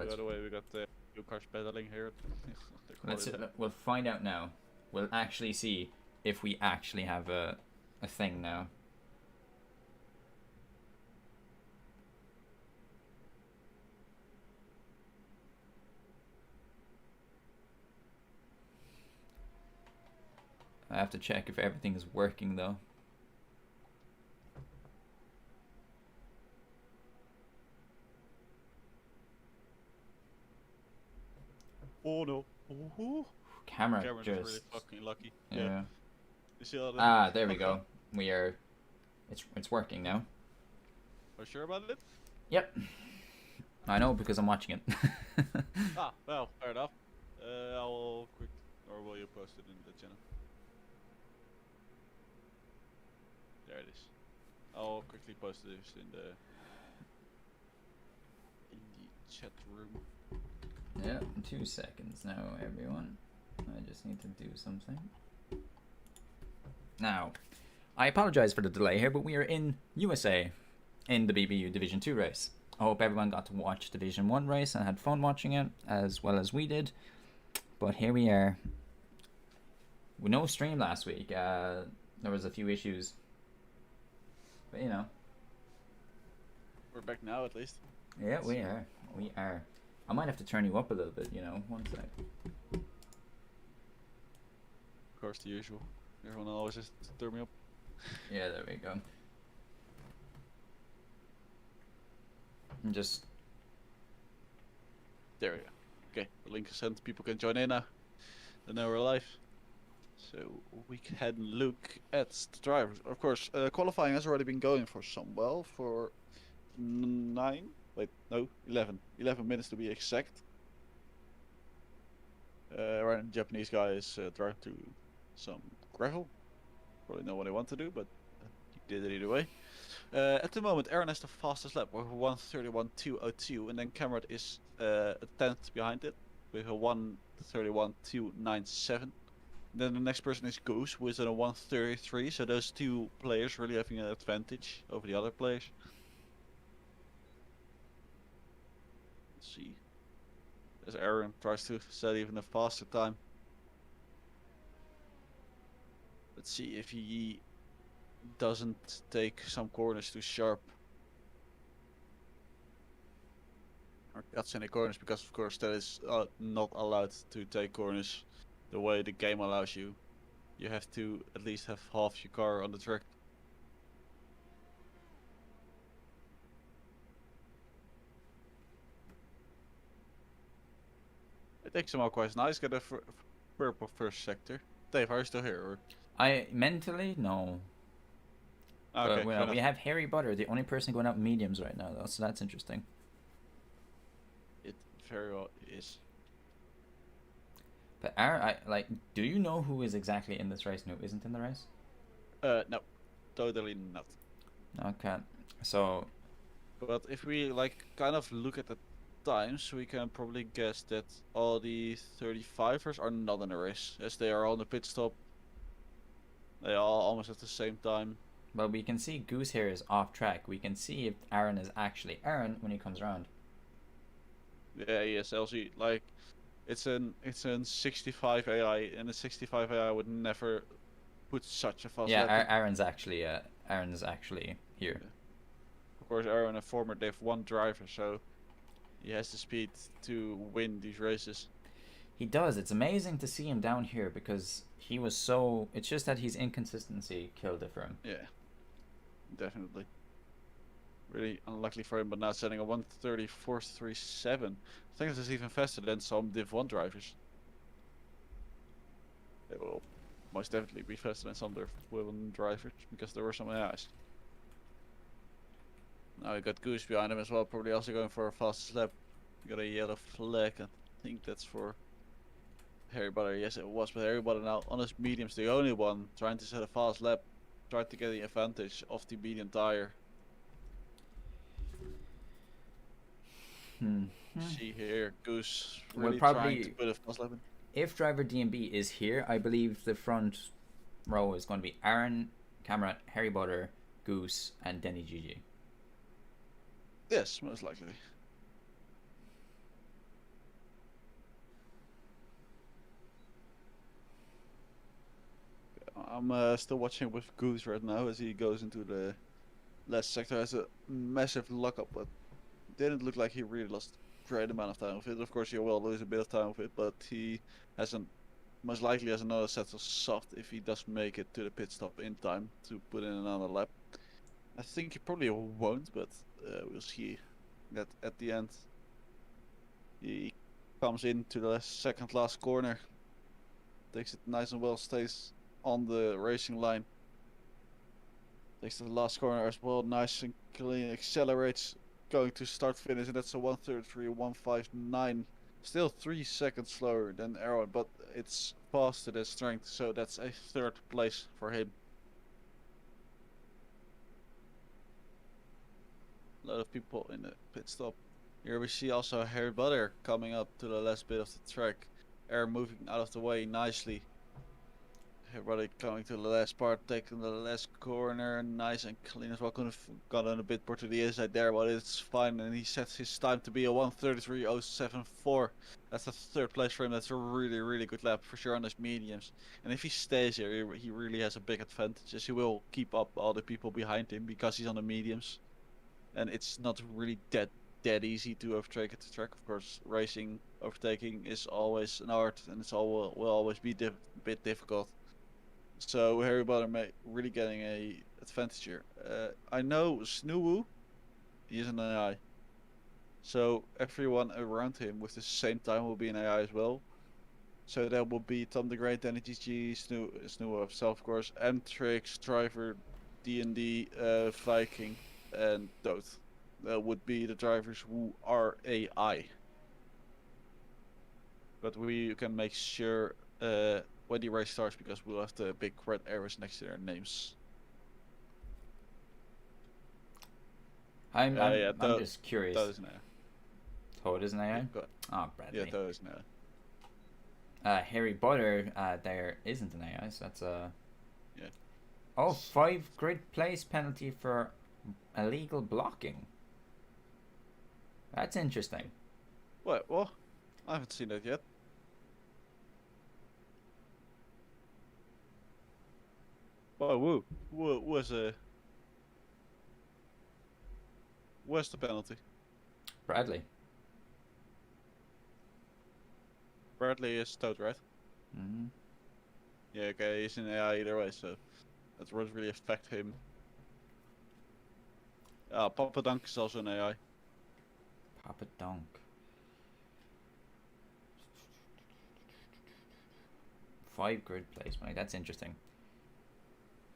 By the way, we got two cars battling here. We'll find out now. We'll actually see if we actually have a thing now. I have to check if everything is working though. Oh no! Camera Cameron's just really fucking lucky. yeah. You see all that? Ah, there we go. We are. It's working now. Are you sure about it? Yep. I know because I'm watching it. Well, fair enough. I will quick, or will you post it in the channel? There it is. I'll quickly post this in the chat room. Yeah, 2 seconds now, everyone. I just need to do something. Now, I apologize for the delay here, but we are in USA in the BBU Division 2 race. I hope everyone got to watch Division 1 race and had fun watching it, as well as we did. But here we are. With no stream last week. There was a few issues. But you know. We're back now at least. Yeah, we are. We are. I might have to turn you up a little bit, you know. 1 sec. Of course, the usual. Everyone always has to turn me up. Yeah, there we go. And just... There we go. Okay, the link is sent. People can join in now. Then now we're live. So we can look at the drivers. Of course, qualifying has already been going for some while, for 11 minutes to be exact. Right, the Japanese guy is driving through some gravel. Probably know what they want to do, but he did it either way. At the moment, Aaron has the fastest lap with 1:31.202, and then Cameron is a tenth behind it with a 1:31.297. Then the next person is Goose, who is at a 1:33. So those two players really having an advantage over the other players. Let's see. As Aaron tries to set even a faster time. Let's see if he doesn't take some corners too sharp. Or cuts any corners, because of course that is not allowed to take corners the way the game allows you. You have to at least have half your car on the track. It takes him out quite nice. Get a purple first sector. Dave, are you still here? Or? I mentally no. Okay, but we have Harry Butter, the only person going out mediums right now, though, so that's interesting. It very well is. But do you know who is exactly in this race and who isn't in the race? No, totally not. Okay, so. But if we kind of look at the times, we can probably guess that all the 35ers are not in a race, as they are on the pit stop. They all almost at the same time. But we can see Goose here is off track. We can see if Aaron is actually Aaron when he comes around. Yeah, yes, LG. It's an 65 AI, and a 65 AI would never put such a fast. Yeah, Aaron's actually here. Yeah. Of course, Aaron, a former Div 1 driver, so he has the speed to win these races. He does. It's amazing to see him down here because he was so. It's just that his inconsistency killed it for him. Yeah, definitely. Really unlucky for him, but now setting a 1:34.37. I think this is even faster than some Div 1 drivers. It will most definitely be faster than some Div 1 drivers because there were some AIs. Now we got Goose behind him as well, probably also going for a fastest lap. We got a yellow flag. I think that's for Harry Butter. Yes, it was, but Harry Butter now on his mediums, the only one trying to set a fast lap, tried to get the advantage of the medium tire. See here, Goose really trying to put a fast lap in. If driver DMB is here, I believe the front row is going to be Aaron, Cameron, Harry Butter, Goose, and Denny GG. Yes, most likely. I'm still watching with Goose right now as he goes into the last sector. Has a massive lockup, but didn't look like he really lost great amount of time with it. Of course, he will lose a bit of time with it, but he hasn't most likely has another set of soft if he does make it to the pit stop in time to put in another lap. I think he probably won't, but we'll see that at the end. He comes into the second last corner, takes it nice and well, stays on the racing line. Takes the last corner as well, nice and clean, accelerates, going to start finish, and that's a 1:33.159. Still 3 seconds slower than Aaron, but it's faster than strength, so that's a third place for him. A lot of people in the pit stop. Here we see also Harry Butter coming up to the last bit of the track. Air moving out of the way nicely. Everybody coming to the last part, taking the last corner, nice and clean as well. Could have gotten a bit more to the inside there, but it's fine. And he sets his time to be a 1:33.074. That's the third place for him. That's a really, really good lap for sure on his mediums. And if he stays here, he really has a big advantage, as he will keep up all the people behind him because he's on the mediums. And it's not really that easy to overtake at the track. Of course, racing overtaking is always an art, and it's all will always be a bit difficult. So Harry Potter really getting a advantage here. I know Snoo, he's an AI. So everyone around him with the same time will be an AI as well. So that will be Tom the Great, Danny GG, Snoo himself, of course, Amtrix, Driver, D&D, Viking, and Doth. That would be the drivers who are AI. But we can make sure when the race starts, because we'll have the big red arrows next to their names. I'm just curious. That is an AI. Toad is an AI? Yeah, oh, Bradley. Yeah, that is an AI. Harry Potter there isn't an AI, so that's yeah. Oh, 5 grid place penalty for illegal blocking. That's interesting. What? Well, I haven't seen that yet. Oh, where's the penalty? Bradley. Bradley is Toad, right? Mm-hmm. Yeah, okay, he's an AI either way, so that won't really affect him. Papa Dunk is also an AI. Papa Dunk. Five grid placement. That's interesting.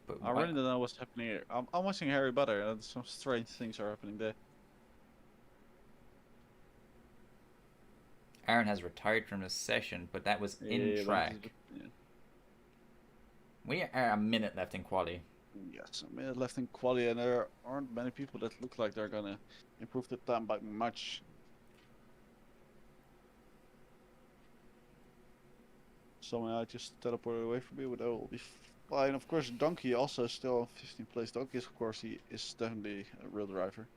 But I really don't know what's happening here. I'm watching Harry Potter, and some strange things are happening there. Aaron has retired from the session, but that was in track. Yeah. We are a minute left in quali. Yes, a minute left in quali, and there aren't many people that look like they're gonna improve the time by much. Someone I just teleported away from me, but that will be fine. Of course, Donkey also still on 15th place. Donkey, of course, he is definitely a real driver.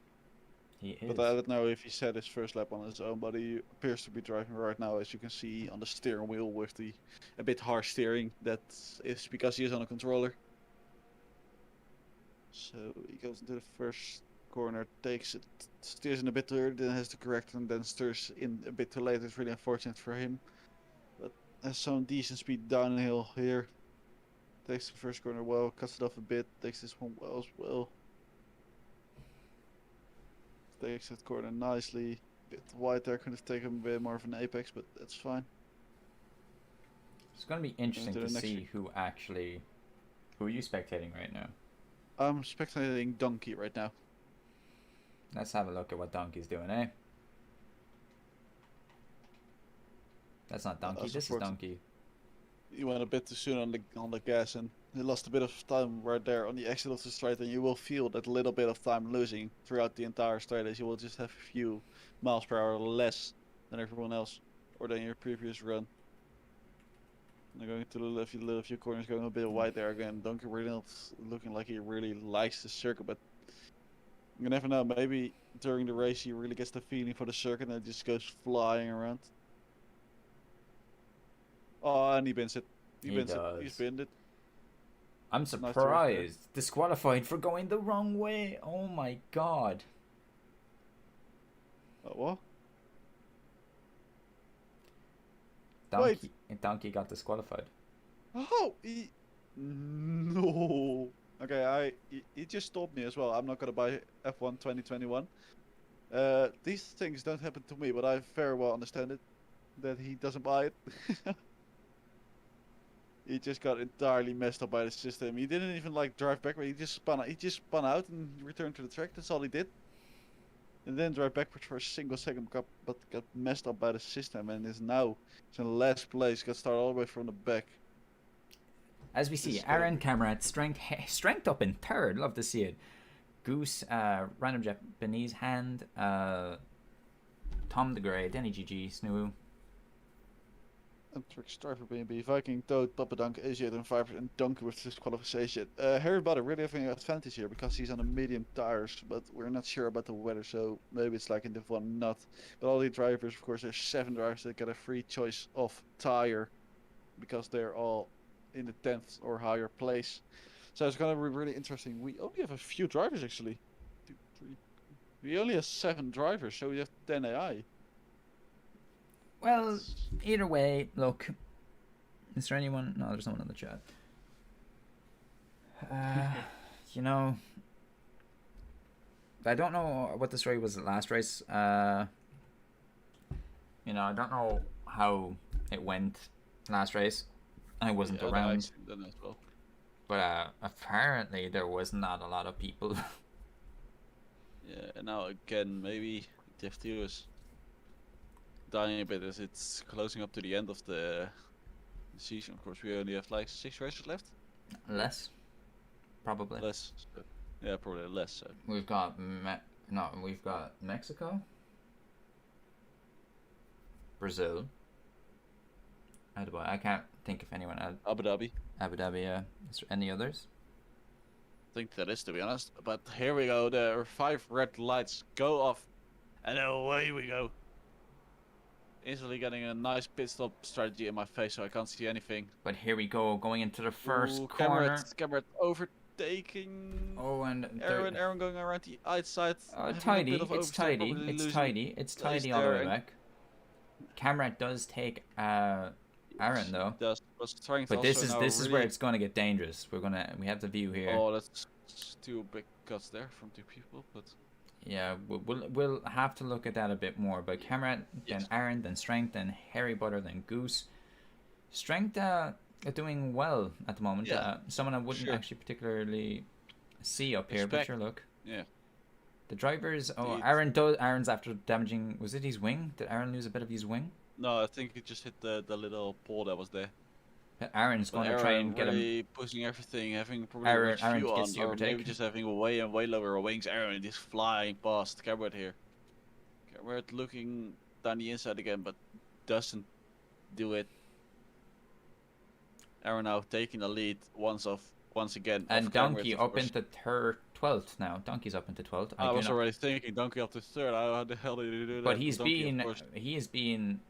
He is. But I don't know if he set his first lap on his own, but he appears to be driving right now, as you can see on the steering wheel with the a bit harsh steering. That is because he is on a controller. So he goes into the first corner, takes it, steers in a bit too early, then has to correct, and then steers in a bit too late. It's really unfortunate for him. But has some decent speed downhill here. Takes the first corner well, cuts it off a bit, takes this one well as well. Takes that corner nicely. Bit wide there, could have taken a bit more of an apex, but that's fine. It's going to be interesting to see who are you spectating right now? I'm spectating Donkey right now. Let's have a look at what Donkey's doing, eh? That's not Donkey, this is Donkey. He went a bit too soon on the gas, and he lost a bit of time right there on the exit of the straight, and you will feel that little bit of time losing throughout the entire straight, as you will just have a few miles per hour less than everyone else, or than your previous run. And going to the little few corners, going a bit wide there again. Donkey really not looking like he really likes the circuit, but you never know. Maybe during the race he really gets the feeling for the circuit and it just goes flying around. Oh, and he bins it. He bins it. He's binned it. I'm Nice to watch there. surprised. Disqualified for going the wrong way. Oh my god. What? Wait. Donkey got disqualified. Oh, no. Okay, he just stopped me as well. I'm not gonna buy F1 2021. These things don't happen to me, but I very well understand it that he doesn't buy it. He just got entirely messed up by the system. He didn't even like drive backwards. He just spun out. He just spun out and returned to the track. That's all he did. And then drive backwards for a single second, but got messed up by the system and is now in last place. Got started all the way from the back. As we see, Aaron Cameron, strength up in third. Love to see it. Goose, random Japanese hand, Tom the Grey, Denny GG, Snoo. And Trick Striver BB, Viking, Toad, Papa Dunk, Asiat and Viper and Donkey with disqualification. Harry Butter really having an advantage here because he's on the medium tires, but we're not sure about the weather, so maybe it's like in Div 1 not. But all the drivers, of course, there's 7 drivers that get a free choice of tire because they're all in the 10th or higher place. So it's gonna be really interesting. We only have a few drivers actually. 2, 3. We only have 7 drivers, so we have 10 AI. Well, either way, look. Is there anyone? No, there's no one in the chat. You know, I don't know what the story was at last race. You know, I don't know how it went last race. I wasn't around. As well. But apparently there was not a lot of people. Yeah, and now again, maybe Div 2 is dying a bit as it's closing up to the end of the season. Of course, we only have like 6 races left. Less, probably. Less. So, yeah, probably less. So. We've got we've got Mexico, Brazil. I can't think of anyone else. Abu Dhabi. Abu Dhabi. Yeah. Is there any others? I think that is, to be honest. But here we go. There are 5 red lights go off, and away we go. Instantly getting a nice pit stop strategy in my face, so I can't see anything. But here we go, going into the first corner. Cameron overtaking. Oh, and Aaron going around the outside. Tidy. It's tidy. It's tidy. It's tidy all the way back. Camrat does take Aaron though. Does, but this is where it's gonna get dangerous. We have the view here. Oh, that's 2 big cuts there from 2 people, but. Yeah, we'll have to look at that a bit more. But Camrat, then Aaron, then Strength, then Harry Butter, then Goose. Strength are doing well at the moment. Yeah, someone I wouldn't actually particularly see up here, but sure, look. Yeah. The drivers. Oh, Aaron's after damaging. Was it his wing? Did Aaron lose a bit of his wing? No, I think he just hit the little pole that was there. But Aaron's going to try and get him. Pushing everything, having probably Aaron gets the overtake. Maybe just having way and way lower wings. Aaron is flying past Cabret here. Cabret looking down the inside again, but doesn't do it. Aaron now taking the lead once again. And Donkey up into 12th now. Donkey's up into 12th. I was already thinking Donkey up to 3rd. How the hell did he do that? But he is being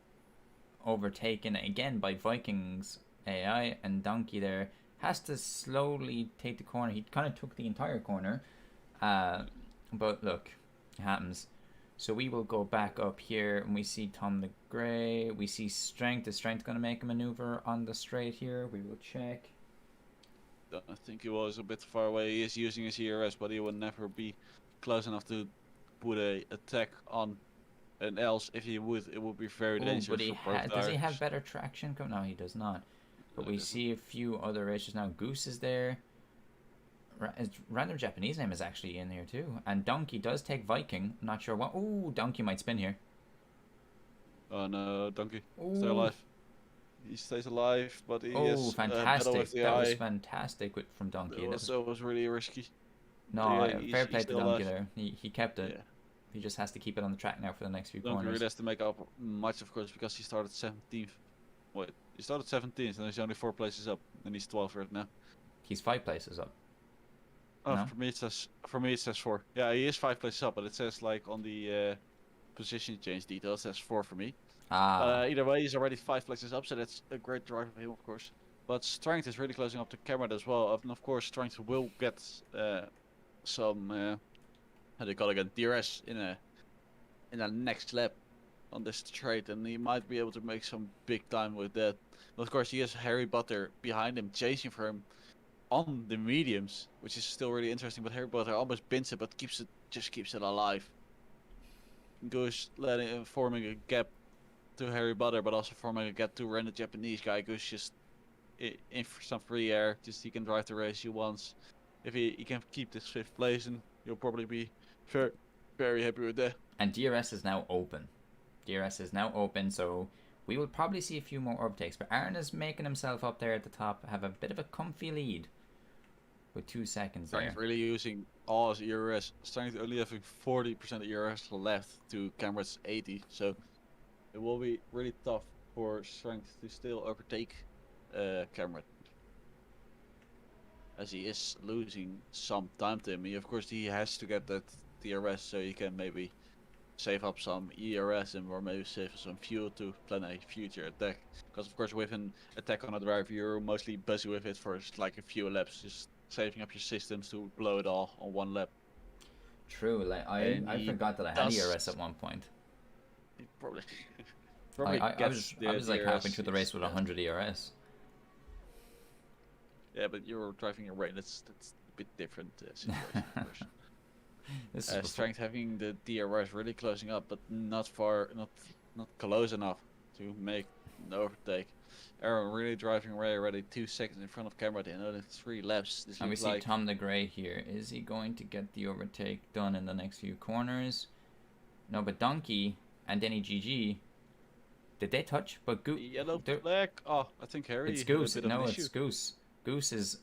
overtaken again by Vikings. AI and Donkey there has to slowly take the corner. He kind of took the entire corner, but look, it happens. So we will go back up here and we see Tom the Grey. We see Strength. Is Strength going to make a maneuver on the straight here? We will check. I think he was a bit far away. He is using his ERS, but he will never be close enough to put a attack on. And else, if he would, it would be very dangerous. But does he have better traction? No, he does not. But we see a few other races now. Goose is there. Random Japanese name is actually in here too. And Donkey does take Viking. I'm not sure what. Oh, Donkey might spin here. Oh no, Donkey. Stay alive. He stays alive, but he is fantastic. That was fantastic from Donkey. It was really risky. No, fair play to Donkey there. He kept it. Yeah. He just has to keep it on the track now for the next few corners. Donkey really has to make up much, of course, because he started 17th. Wait, he started 17th, and he's only 4 places up, and he's 12th right now. He's 5 places up. Oh, no? for me it says 4. Yeah, he is 5 places up, but it says like on the position change details, it says 4 for me. Either way, he's already 5 places up, so that's a great drive for him, of course. But Strength is really closing up to Cameron as well. And of course, Strength will get some how do you call it again, DRS in a next lap on this straight, and he might be able to make some big time with that. But of course, he has Harry Butter behind him, chasing for him on the mediums, which is still really interesting. But Harry Butter almost bins it, but just keeps it alive. Goose forming a gap to Harry Butter, but also forming a gap to Ren, the Japanese guy. Goose just in for some free air, just he can drive the race he wants. If he can keep this fifth place, and you'll probably be very, very happy with that. And DRS is now open. DRS is now open, so we will probably see a few more overtakes. But Aaron is making himself up there at the top, have a bit of a comfy lead with 2 seconds there. Strength really using all his ERS. Strength only having 40% of ERS left to Cameron's 80, so it will be really tough for Strength to still overtake Cameron, as he is losing some time to him. Of course, he has to get that DRS so he can maybe save up some ERS and or maybe save some fuel to plan a future attack. Because of course, with an attack on a driver, you're mostly busy with it for like a few laps, just saving up your systems to blow it all on one lap. True, like I forgot that I had ERS at one point. Probably. I was like halfway through the race with 100 ERS. Yeah, but you're driving a rain. That's a bit different situation. Strength having the DRS really closing up, but not close enough to make an overtake. Aaron really driving away already 2 seconds in front of Cameron in only 3 laps. And we see Tom the Grey here. Is he going to get the overtake done in the next few corners? No, but Donkey and Denny GG, did they touch? But yellow flag. Oh, I think Harry. It's Goose. No, it's Goose. Goose is.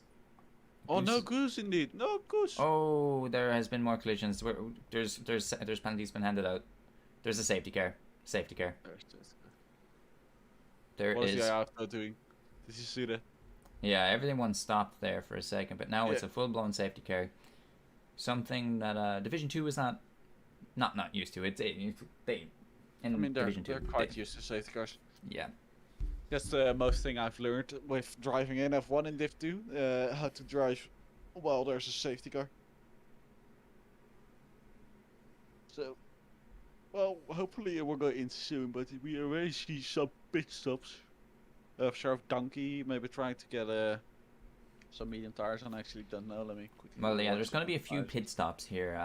Oh no, Goose indeed. No, Goose. Oh, there has been more collisions. There's penalties been handed out. There's a safety car. Safety car. There what is. What is the guy out doing? Did you see that? Yeah, everyone stopped there for a second, but now it's a full-blown safety car. Something that Division 2 is not used to. They're quite used to safety cars. Yeah. That's the most thing I've learned with driving in F1 in Div 2. How to drive while there's a safety car. So, well, hopefully it will go in soon, but we already see some pit stops. Sheriff Donkey maybe trying to get some medium tires. I actually don't know. Let me quickly. Well, yeah, there's going to be a few pit stops here.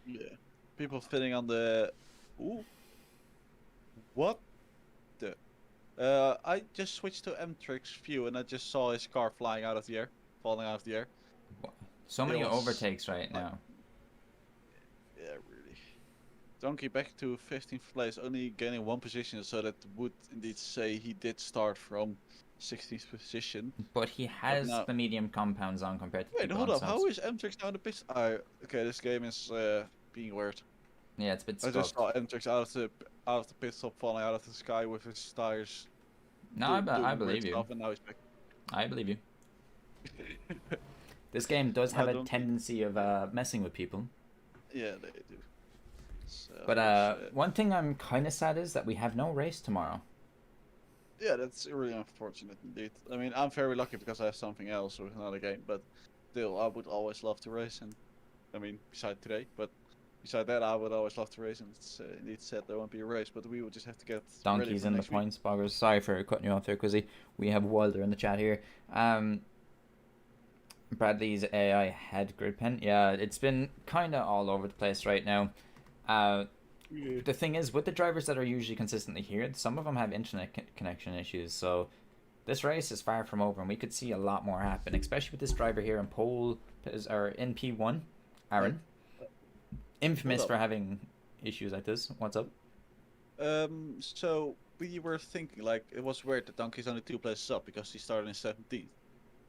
Yeah, people fitting on the. Ooh. What? The. I just switched to M-Trix view and I just saw his car falling out of the air. So many overtakes right now. Yeah, really. Donkey back to 15th place, only gaining 1 position, so that would indeed say he did start from 16th position. But he has the medium compounds on compared to. Wait, hold up. How is M-Trix now the pit? Okay, this game is being weird. Yeah, it's a bit. I just saw M-Trix out of the pit stop, falling out of the sky with his tires. No, I believe you. And now he's back. I believe you. This game does have a tendency of messing with people. Yeah, they do. So, but one thing I'm kind of sad is that we have no race tomorrow. Yeah, that's really unfortunate indeed. I mean, I'm very lucky because I have something else with another game, but still, I would always love to race. And I mean, besides today, but besides that, I would always love to race. And it's indeed sad there won't be a race, but we will just have to get. Donkey's in the points, boggers. Sorry for cutting you off there, Quizzy. We have Wilder in the chat here. Bradley's AI head grid pen. Yeah, it's been kind of all over the place right now. The thing is, with the drivers that are usually consistently here, some of them have internet connection issues. So this race is far from over, and we could see a lot more happen, especially with this driver here in in P1, Aaron. Infamous for having issues like this. What's up? So we were thinking like it was weird that Donkey's only 2 places up because he started in 17th.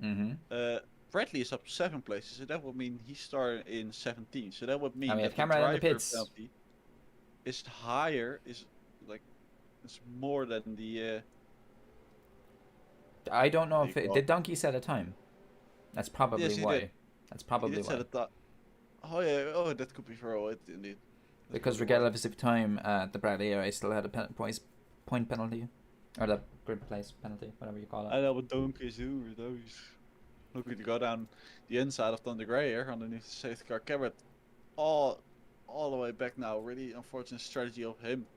Mm-hmm. Bradley is up 7 places, so that would mean he started in 17. So that would mean we that have camera in the pits. Is higher, is more than the. I don't know if did Donkey set a time. That's probably why. Did. That's probably why. Oh yeah, that could be for all it indeed. Because regardless of time, the Bradley AI still had a point penalty. Or the grid place penalty, whatever you call it. I know what donkeys do with those. Looking to go down the inside of Thunder Grey here underneath the safety car. Cameron all the way back now. Really unfortunate strategy of him.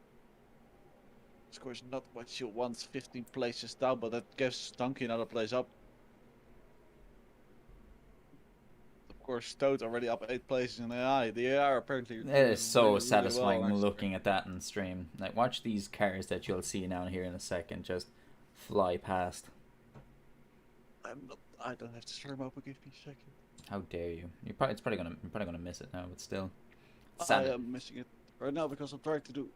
Scores not what you want, 15 places down, but that gives Donkey another place up. Of course, Toad already up 8 places in AI. The AI apparently It doing is so really, really well. satisfying looking at that in stream. Like, watch these cars that you'll see now here in a second just fly past. I don't have to stream open. Give me a second. How dare you? You're probably gonna miss it now, but still. I am missing it right now because I'm trying to do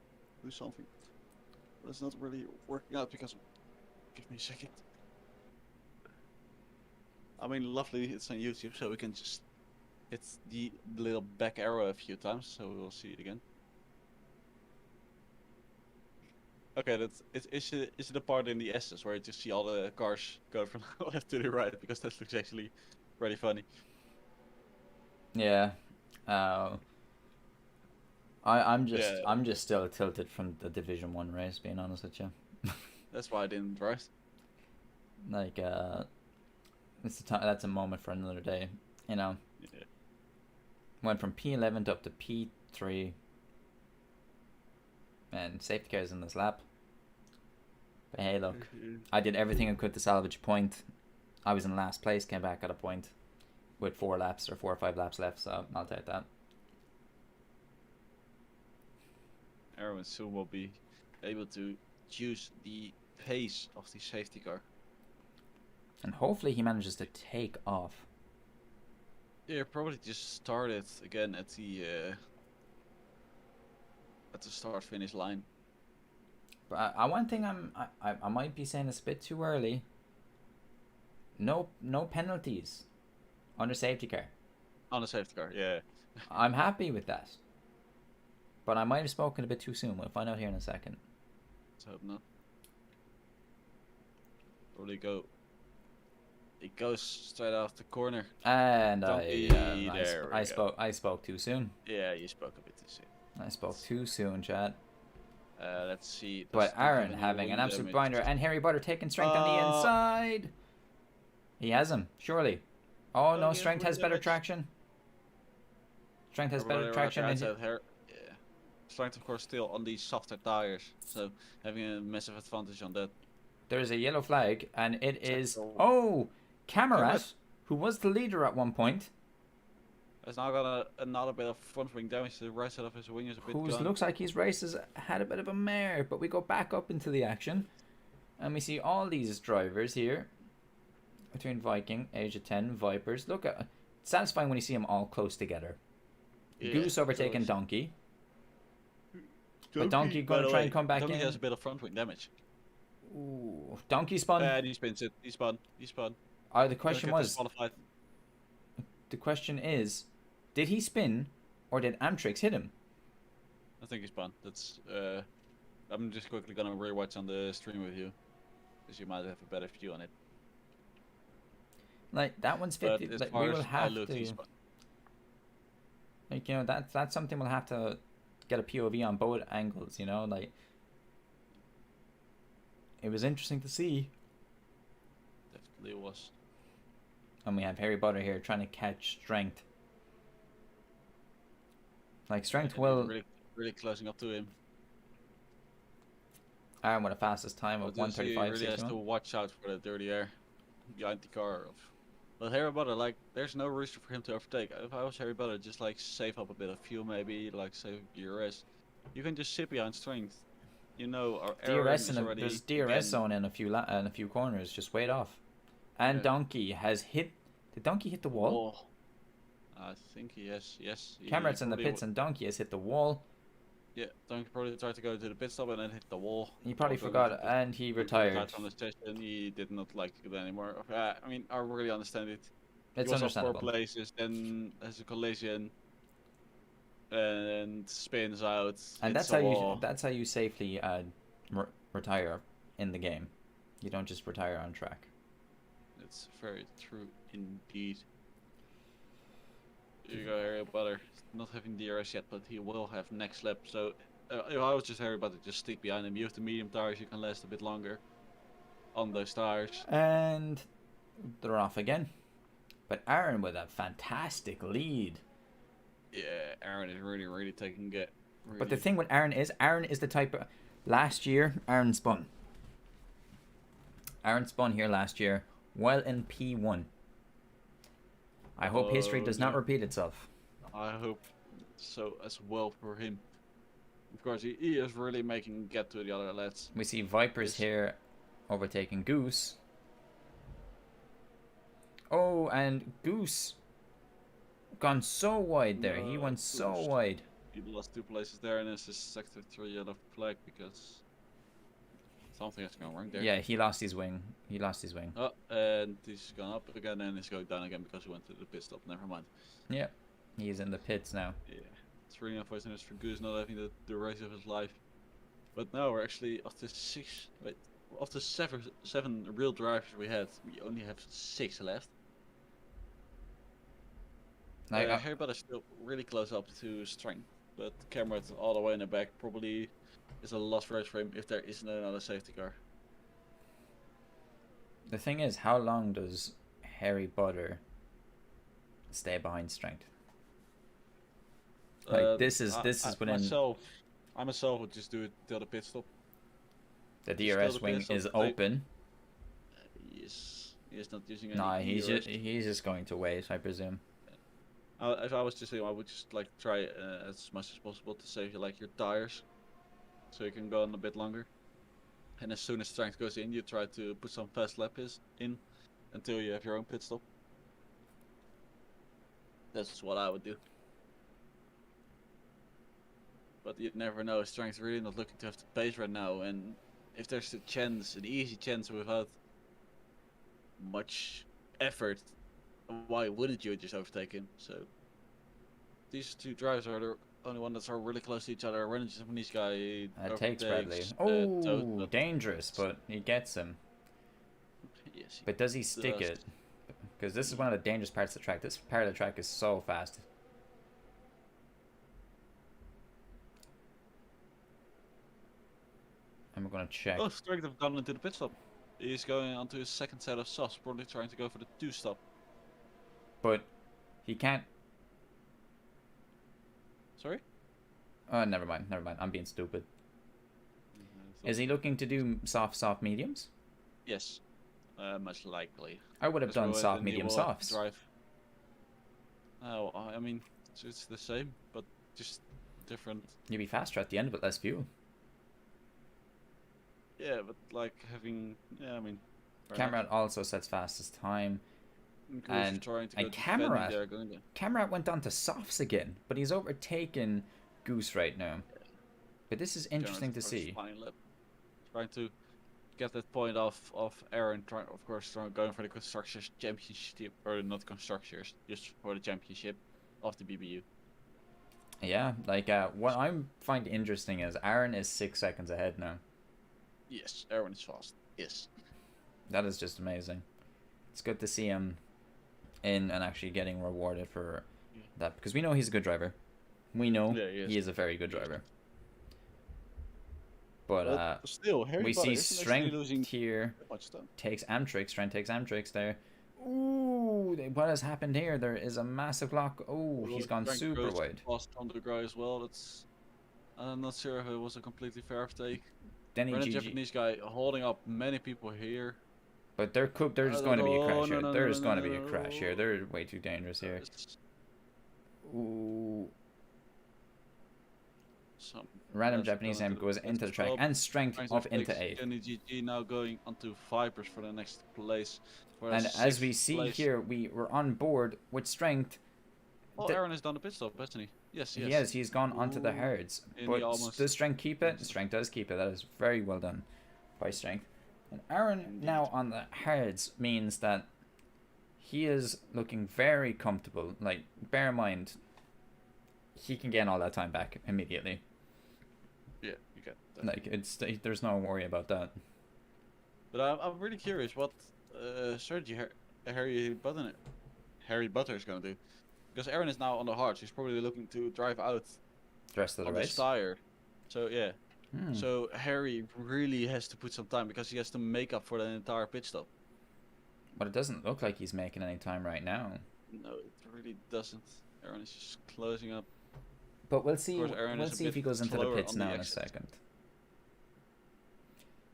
something, but it's not really working out because. Give me a second. I mean, lovely. It's on YouTube, so we can just hit the little back arrow a few times, so we'll see it again. Okay, is it the part in the S's where you just see all the cars go from the left to the right, because that looks actually pretty funny. Yeah. I'm just still tilted from the Division 1 race, being honest with you. That's why I didn't drive. Like, that's a moment for another day, you know. Yeah. Went from P11 up to P3. And safety cars in this lap. But hey, look, I did everything I could to salvage a point. I was in last place, came back at a point with 4 or 5 laps left, so I'll take that. Everyone soon will be able to choose the pace of the safety car. And hopefully he manages to take off. Yeah, probably just started again at the start-finish line. But one thing I might be saying this a bit too early. No penalties on a safety car. On a safety car, yeah. I'm happy with that. But I might have spoken a bit too soon. We'll find out here in a second. Let's hope not. Probably go. It goes straight off the corner. And I spoke too soon. Yeah, you spoke a bit too soon. I spoke too soon, chat. Let's see. But Aaron having an absolute binder, and Harry Butter taking strength on the inside. He has him, surely. Oh no, strength has better traction. Strength has better traction. Yeah. Strength, of course, still on these softer tires, so having a massive advantage on that. There is a yellow flag, and it is Camerat, who was the leader at one point. Has now got another bit of front wing damage. The right side of his wing is a bit gone. Looks like his race has had a bit of a mare, but we go back up into the action, and we see all these drivers here between Viking, Age of 10, Vipers. Look at it's satisfying when you see them all close together. Yeah, Goose overtaking Donkey. But Donkey going to try and come back Donkey in. Donkey has a bit of front wing damage. Ooh, Donkey spun. And he spins it. He spun. The question was. The question is, did he spin, or did Amtrix hit him? I think he spun. That's. I'm just quickly gonna rewatch on the stream with you, because you might have a better view on it. Like that one's 50. Like, we will have to. Like, you know, that's something we'll have to get a POV on both angles. You know, like it was interesting to see. Definitely was. And we have Harry Butter here trying to catch Strength. Like Strength will really closing up to him. Aaron with the fastest time of 1:35. He really has to watch out for the dirty air behind the car. But Harry Butter, like, there's no reason for him to overtake. If I was Harry Butter, just like save up a bit of fuel, maybe like save DRS. You can just sit behind Strength. You know, our DRS there's DRS zone in a few corners. Just wait off. And yeah. Donkey has hit. Did Donkey hit the wall? Oh, I think he has. Yes. Camerat's in the pits, and Donkey has hit the wall. Yeah, Donkey probably tried to go to the pit stop and then hit the wall. He probably forgot, and he retired. From the station, he did not like it anymore. I mean, I really understand it. It's understandable. 4 places, then has a collision, and spins out. And that's how you safely retire in the game. You don't just retire on track. It's very true indeed. Here you go, Harry Butter. Not having DRS yet, but he will have next lap. So if I was just Harry Butter, just stick behind him. You have the medium tires, you can last a bit longer on those tires. And they're off again. But Aaron with a fantastic lead. Yeah, Aaron is really taking it. Really. But the thing with Aaron is the type of... Last year, Aaron spun. Aaron spun here last year while in P1. I hope history does not repeat itself. I hope so as well for him. Of course, he is really making get to the other lads. We see Vipers here overtaking Goose. Oh, and Goose gone so wide there. He went so wide. He lost 2 places there, and this is sector 3 yellow flag because something has gone wrong there. Yeah, he lost his wing. Oh, and he's gone up again, and he's going down again because he went to the pit stop. Never mind. Yeah, he's in the pits now. Yeah, it's really unfortunate for Goose not having the race of his life. But now we're actually after 7 real drivers we had, we only have 6 left. Harry Butter's still really close up to strength, but Cameron all the way in the back probably is a lost race for him if there isn't another safety car. The thing is, how long does Harry Butter stay behind strength? Like this is within. I myself would just do it till the pit stop. The DRS wing is open. He's not using any. Nah, he's just going to wait, I presume. If I was just saying, I would just like try as much as possible to save your tires, so you can go on a bit longer. And as soon as strength goes in, you try to put some fast laps in until you have your own pit stop. That's what I would do. But you never know. Strength's really not looking to have the pace right now, and if there's a chance, an easy chance without much effort, why wouldn't you just overtake him? So these 2 drivers are the only ones that are really close to each other. Running Japanese guy. Takes Bradley. Oh, dangerous, but he gets him. Yes. But does he stick it? Because this is one of the dangerous parts of the track. This part of the track is so fast. And we're going to check. Oh, Strength have gone into the pit stop. He's going onto his second set of softs, probably trying to go for the 2 stop. But he can't. Sorry? Oh, never mind. I'm being stupid. Is he looking to do soft mediums? Yes, much likely. I would have done soft, medium, softs. Drive. Oh, I mean, it's the same, but just different. You'd be faster at the end, but less fuel. Yeah, but like having, yeah, I mean. Cameron also sets fastest time. And Cameron went on to softs again, but he's overtaken Goose right now. Yeah. But this is interesting to see. Trying to get that point off Aaron, going for the Constructors Championship, or not Constructors, just for the Championship of the BBU. Yeah, like what I'm finding interesting is Aaron is 6 seconds ahead now. Yes, Aaron is fast. Yes. That is just amazing. It's good to see him in and actually getting rewarded for that, because we know he's a good driver. We know he is a very good driver. But still, we see Strength here takes Amtrix. Strength takes Amtrix there. Ooh, what has happened here? There is a massive lock. Oh, he's gone super wide. Lost on the guy as well. I'm not sure if it was a completely fair take. Then a Japanese guy holding up many people here. But there's going to be a crash here. There's going to be a crash here. They're way too dangerous here. Ooh. Random Japanese name goes into the track, and Strength up into 8. And GG now going onto Vipers for the next place. And as we see here, we were on board with Strength. Oh, Aaron has done a pit stop, hasn't he? Yes, he has. He's gone onto the hards. But does Strength keep it? Strength does keep it. That is very well done by Strength. And Aaron now on the hards means that he is looking very comfortable. Like, bear in mind, he can get all that time back immediately. Yeah, you get that. Like, there's no worry about that. But I'm really curious what strategy Harry Butter is going to do. Because Aaron is now on the hards. He's probably looking to drive out the rest of the race. Tire. So yeah. Hmm. So Harry really has to put some time because he has to make up for that entire pit stop. But it doesn't look like he's making any time right now. No, it really doesn't. Aaron is just closing up. But we'll Of see. course, Aaron We'll is a see if bit he goes into the slower pits on the now in a exit. second.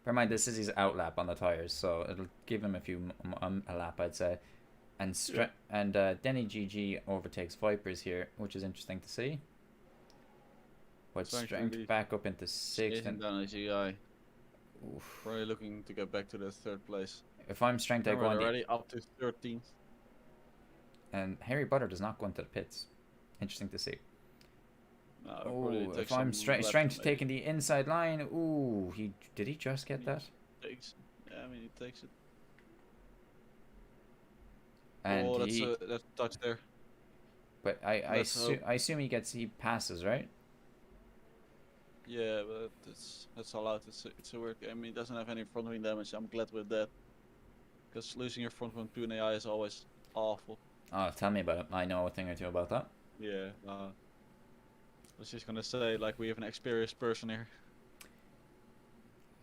Bear in mind, this is his out lap on the tires, so it'll give him a few a lap, I'd say. And Denny GG overtakes Vipers here, which is interesting to see. But Strength really back up into sixth. chasing And down a GI. oof. Probably looking to get back to the third place. If I'm Strength, I go on the. Already up to 13th. And Harry Butter does not go into the pits. Interesting to see. Oh, if I'm Strength taking the inside line. Ooh, did he just get that? Takes. Yeah, I mean he takes it. And oh, that's a touch there. But I assume he passes, right? Yeah, but that's allowed. It's a weird game. He doesn't have any front wing damage. I'm glad with that. Because losing your front wing to an AI is always awful. Oh, tell me about it. I know a thing or two about that. Yeah. I was just gonna say, like, we have an experienced person here.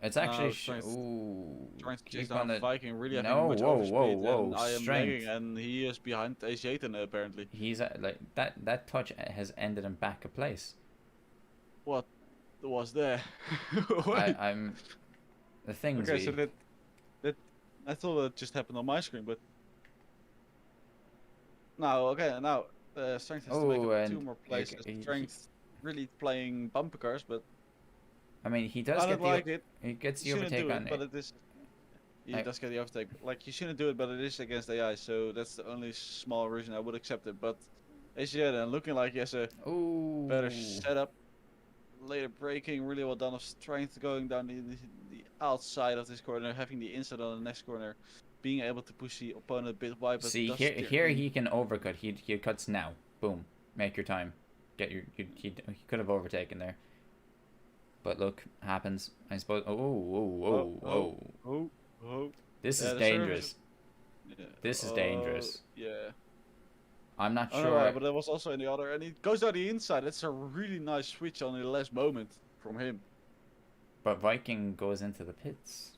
It's actually trying to chase on down the Viking, really having no, much whoa, overspeed, whoa, and I am Strength. lagging, and he is behind Asiaten apparently. He's like that touch has ended him back a place. What was there? I'm the things. Okay, so that I thought that just happened on my screen, but now Strength has to make up 2 more places. Strength really playing bumper cars, but I mean he does he gets the overtake on it. But it is. He does get the overtake. Like, you shouldn't do it, but it is against AI, so that's the only small reason I would accept it. But Asiaten looking like he has a better setup. Later braking, really well done of Strength going down the outside of this corner, having the inside on the next corner, being able to push the opponent a bit wide. But see here he can overcut. He cuts now. Boom, make your time. Get your he could have overtaken there. But look, happens. I suppose. Oh. This is dangerous. Yeah. This is dangerous. Yeah. I'm not sure. Right, but that was also in the other, and he goes down the inside. It's a really nice switch on the last moment from him. But Viking goes into the pits.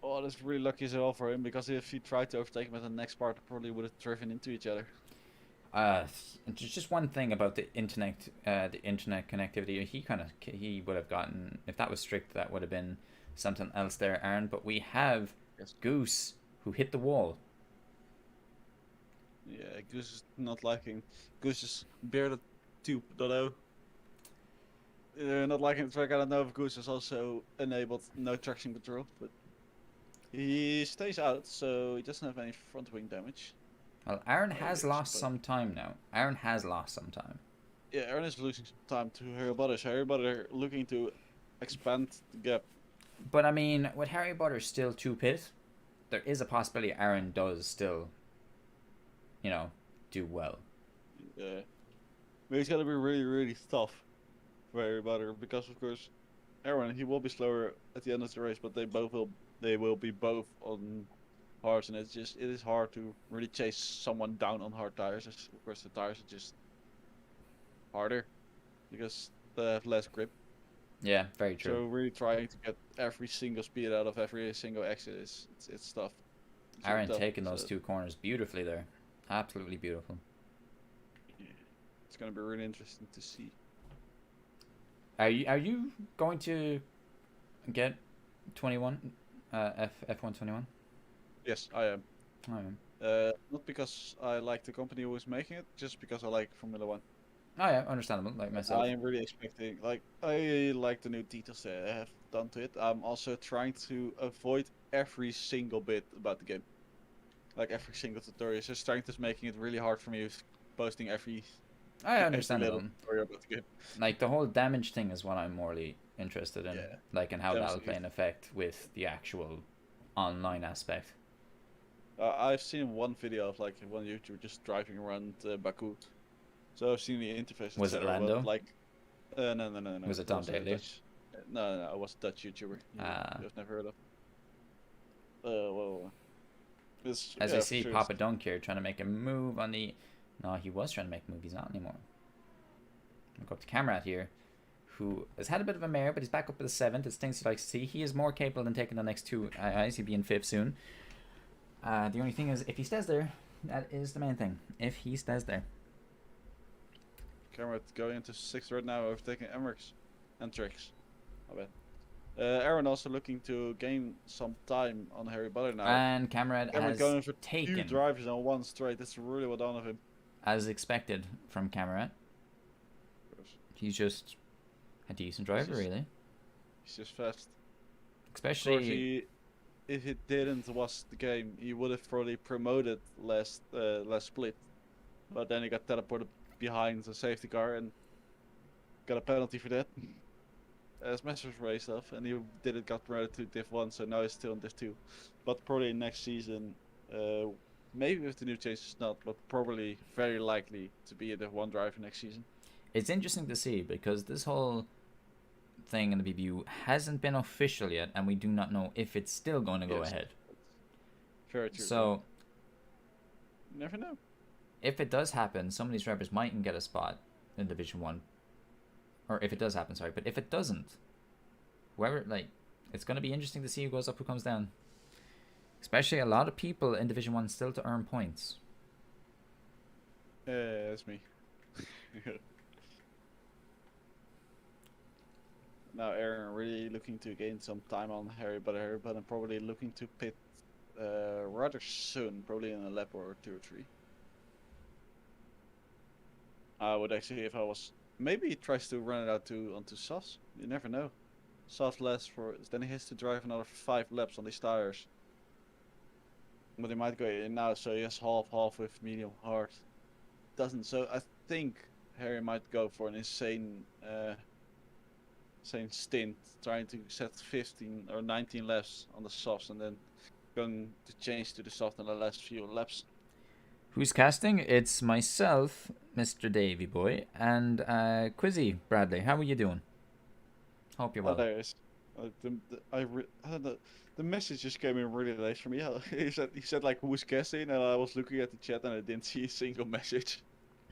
Oh, that's really lucky as well for him, because if he tried to overtake him at the next part, they probably would have driven into each other. Just one thing about the internet connectivity. He would have gotten, if that was strict, that would have been something else there, Aaron. But we have Goose who hit the wall. Yeah, Goose is not liking. Goose is bearded 2.0. Not liking the track. I don't know if Goose has also enabled no traction control, but he stays out, so he doesn't have any front wing damage. Well, Aaron has lost some time now. Aaron has lost some time. Yeah, Aaron is losing some time to Harry Butter. Harry Butter looking to expand the gap. But I mean, with Harry Butter still 2 pit, there is a possibility Aaron does still, do well. Yeah. But it's gonna be really, really tough for Harry Butter, because of course Aaron, he will be slower at the end of the race, but they will be both on hards, and it is hard to really chase someone down on hard tires. Of course the tires are just harder because they have less grip. Yeah, very true. So really trying to get every single speed out of every single exit it's tough. Aaron taking those 2 corners beautifully there. Absolutely beautiful. Yeah. It's gonna be really interesting to see. Are you going to get 21 F121? Yes, I am. I am. Not because I like the company who is making it, just because I like Formula 1. Oh yeah, understandable, like myself. I am really expecting, I like the new details they have done to it. I'm also trying to avoid every single bit about the game. Like every single tutorial. So Strength is making it really hard for me with posting every understandable tutorial about the game. Like the whole damage thing is what I'm morely interested in. Yeah. Like, and how that'll play an effect with the actual online aspect. I've seen one video of one YouTuber just driving around Baku. So I've seen the interface. Was it Lando? No. Was it Tom Daly? No, I was a Dutch YouTuber. You've never heard of. Well. As I see Papa Dunk here trying to make a move on the... No, he was trying to make a move. He's not anymore. I'll go up to Camrat here, who has had a bit of a mare, but he's back up to the 7th. It's things he likes to see. He is more capable than taking the next 2 eyes. He'll be in 5th soon. The only thing is, if he stays there, that is the main thing. If he stays there. Cameron going into 6th right now, overtaking Emmerich and Trix. I bet. Aaron also looking to gain some time on Harry Butter now. And Cameron has going for taken 2 drivers on 1 straight. That's really well done of him. As expected from Cameron. He's just a decent driver, really. He's just fast. Especially if it didn't was the game, he would have probably promoted last split. But then he got teleported behind the safety car and got a penalty for that. As Masters race stuff, and he got promoted to Div 1, so now he's still in Div 2. But probably next season, maybe with the new changes not, but probably very likely to be a Div 1 driver next season. It's interesting to see because this whole thing in the BBU hasn't been official yet, and we do not know if it's still going to go ahead. Very true. So, you never know. If it does happen, some of these drivers mightn't get a spot in Division 1. Or if it does happen, sorry. But if it doesn't, whoever, it's going to be interesting to see who goes up, who comes down. Especially a lot of people in Division 1 still to earn points. That's me. Now Aaron really looking to gain some time on Harry Butter, but I'm probably looking to pit rather soon, probably in a lap or 2 or 3. I would actually, if I was, maybe he tries to run it out onto Sauce. You never know. Sauce lasts then he has to drive another 5 laps on these tires. But he might go in now, so he has half with medium hard. Doesn't, so I think Harry might go for an insane stint, trying to set 15 or 19 laps on the softs and then going to change to the soft in the last few laps. Who's casting? It's myself, Mr. Davy Boy, and Quizzy Bradley. How are you doing? Hope you're well. There is. I don't know. The message just came in really late for me. He said like who's casting, and I was looking at the chat and I didn't see a single message.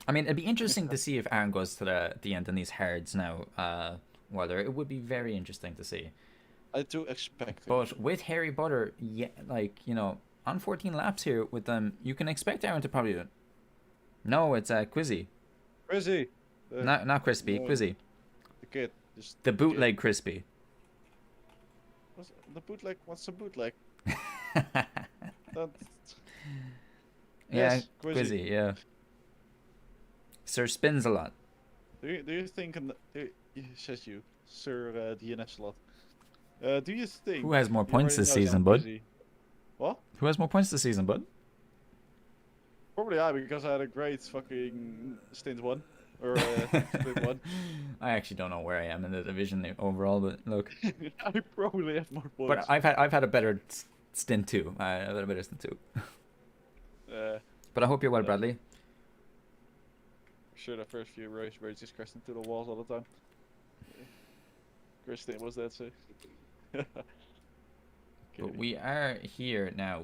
I mean, it'd be interesting to see if Aaron goes to the end on these hards now. Whether it would be very interesting to see. I do expect. But with Harry Butter, yeah, on 14 laps here with them, you can expect Aaron to probably do it. No, it's Quizzy. Quizzy. Not Crispy, no, Quizzy. The kid. The bootleg Crispy. The bootleg? What's the bootleg? Yeah, Quizzy, yeah. Sir spins a lot. Do you think... says you, Sir DNF slot. Do you think... Who has more points this season, bud? What? Who has more points this season, bud? Probably I, because I had a great fucking stint 1. Or split 1. I actually don't know where I am in the division overall, but look. I probably have more points. But I've had a better stint 2. I've had a better stint 2. But I hope you're well, Bradley. Sure, the first few races where you just crashed into the walls all the time. Great stint was that, so. But we are here now.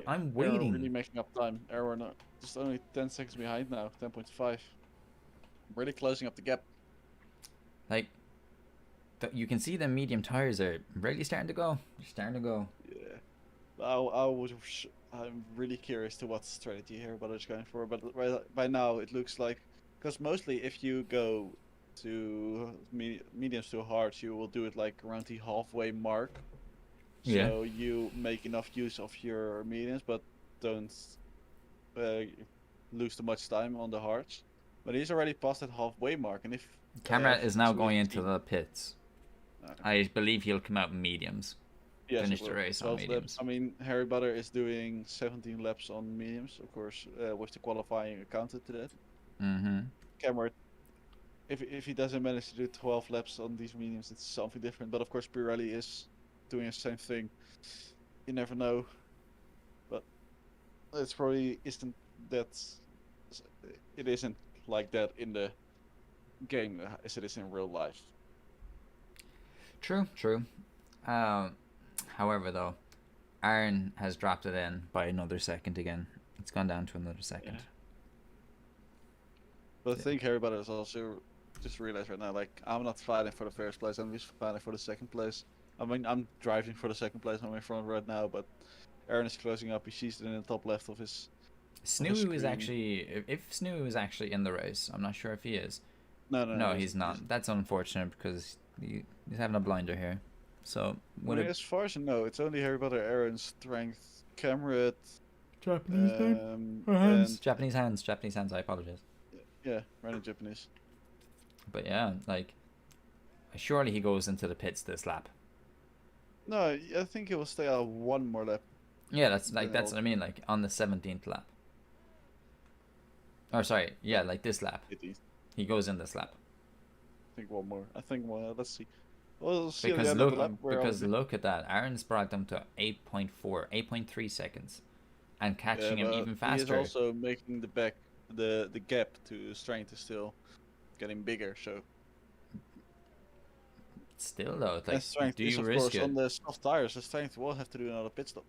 I'm We're waiting. really making up time. We're not just only 10 seconds behind now. 10.5. Really closing up the gap. You can see the medium tires are really starting to go. They're starting to go. Yeah. I'm really curious to what strategy here Butter's going for, but by now it looks like, because mostly if you go to mediums to hards, you will do it like around the halfway mark. Yeah. So you make enough use of your mediums, but don't lose too much time on the hards. But he's already past that halfway mark, and if Camera is now going into the pits. I believe he'll come out in mediums. Yes, Finish the race on mediums. I mean, Harry Butter is doing 17 laps on mediums, of course, with the qualifying accounted to that. Mm-hmm. Cameron, if he doesn't manage to do 12 laps on these mediums, it's something different. But of course, Pirelli is doing the same thing. You never know. But it's probably isn't like that in the game as it is in real life. True. However, though, Aaron has dropped it in by another second again. It's gone down to another second. Yeah. But I think Harry Butter is also just realized right now, like, I'm not fighting for the first place, I'm just fighting for the second place. I mean, I'm driving for the second place on my front right now, but Aaron is closing up. He sees it in the top left of his Snooey is screen. actually, if Snooey was actually in the race, I'm not sure if he is. No, No, he's not. That's unfortunate because he's having a blinder here. So I would mean, it as far as I know, it's only Harry Potter, Aaron, Strength, Cameron, Japanese name or hands? and Japanese hands. Japanese hands. I apologize. yeah, random Japanese. But yeah, like surely he goes into the pits this lap. No, I think he will stay out one more lap. Yeah, that's Then what I mean. Like on the 17th lap. Or sorry, yeah, like this lap. He goes in this lap. I think one more. I think one. Let's see. We'll see Because at the end of the lap. because look at that. Aaron's brought them to 8.4, 8.3 seconds, and catching him even faster. He is also making the gap to Strength is still getting bigger. So still though, it's like, Strength do is you of risk course it? on the soft tires. The Strength will have to do another pit stop.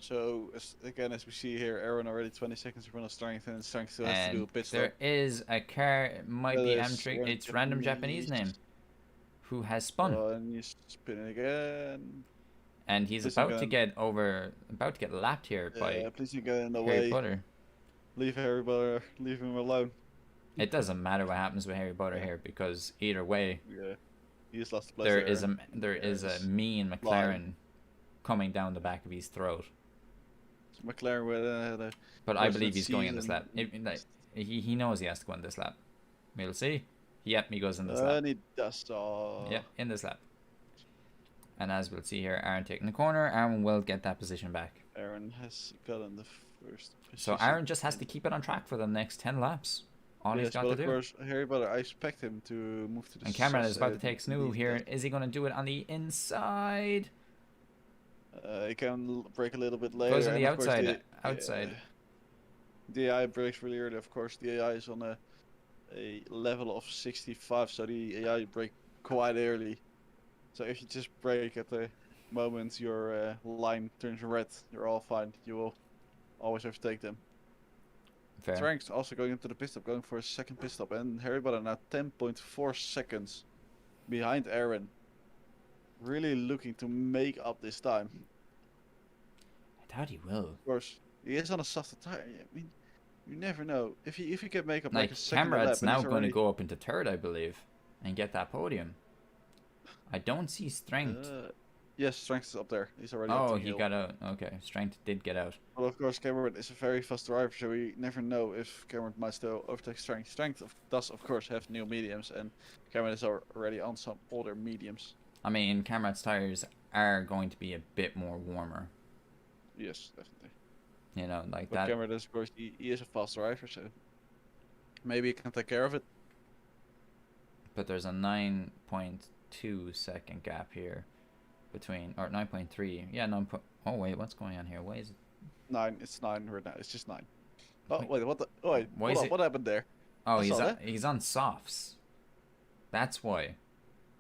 So again, as we see here, Aaron already 20 seconds in front of Strength, and Strength still has to do a pit stop. There is a car. It might be M3. It's random Japanese name, who has spun. And he's spinning again. And he's about to get lapped here by please get in the Harry way. Potter. Leave Harry Potter. Leave him alone. It doesn't matter what happens with Harry Potter here, because either way, he just lost the place. There is a mean McLaren coming down the back of his throat. McLaren with but I believe he's going in this lap. He knows he has to go in this lap. We'll see. Yep, he goes in this lap. And he does. Yep, in this lap. And as we'll see here, Aaron taking the corner. Aaron will get that position back. Aaron has gotten the first position. So Aaron just has to keep it on track for the next 10 laps. All he's got to do. Of course, Harry Potter, I expect him to move to the And Cameron is about to take Snoo here. Is he going to do it on the inside? He can brake a little bit later. Goes on the outside. The AI brakes really early. Of course, the AI is on a level of 65, so the AI brake quite early. So if you just brake at the moment your line turns red, you're all fine. You will always overtake them. Fair. Strength also going into the pit stop, going for a second pit stop, and Harry Potter now 10.4 seconds behind Aaron. Really looking to make up this time. I doubt he will. Of course, he is on a softer tire. I mean, you never know. If he can make up like a second lap, Cameron's now going to go up into third, I believe, and get that podium. I don't see Strength. Yes, Strength is up there. He's already. Oh, he got out. Okay, Strength did get out. Well, of course, Cameron is a very fast driver, so we never know if Cameron might still overtake Strength. Strength does, of course, have new mediums, and Cameron is already on some older mediums. I mean, Cameron's tires are going to be a bit more warmer. Yes, definitely. You know, like but that. Cameron is, of course, he is a fast driver, so maybe he can take care of it. But there's a 9.2 second gap here between, or 9.3. Yeah, oh wait, what's going on here? Why is it? 9. It's 9 right now. It's just 9. Oh wait, what the? Oh wait, what happened there? Oh, he's on softs. That's why.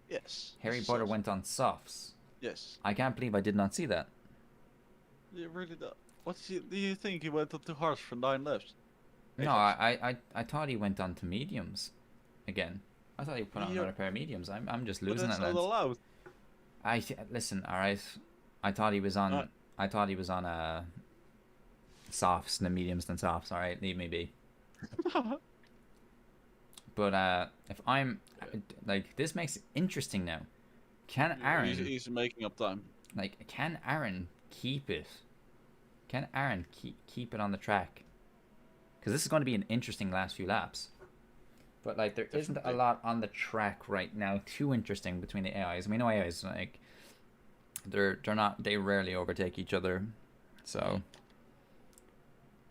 Yes. Harry Potter went on softs. Yes. I can't believe I did not see that. You really do. What do you think he went on too harsh for 9 laps? No, I thought he went on to mediums again. I thought he put on another pair of mediums. I'm just losing it. But that's not allowed. Listen, all right. I thought he was on softs and the mediums than softs. All right, leave me be. But if I'm like, this makes it interesting now. Can Aaron? He's making up time. Like, can Aaron keep it? Can Aaron keep it on the track? Because this is going to be an interesting last few laps. But like, there isn't a lot on the track right now too interesting between the AIs. I mean, no AIs, like they rarely overtake each other. So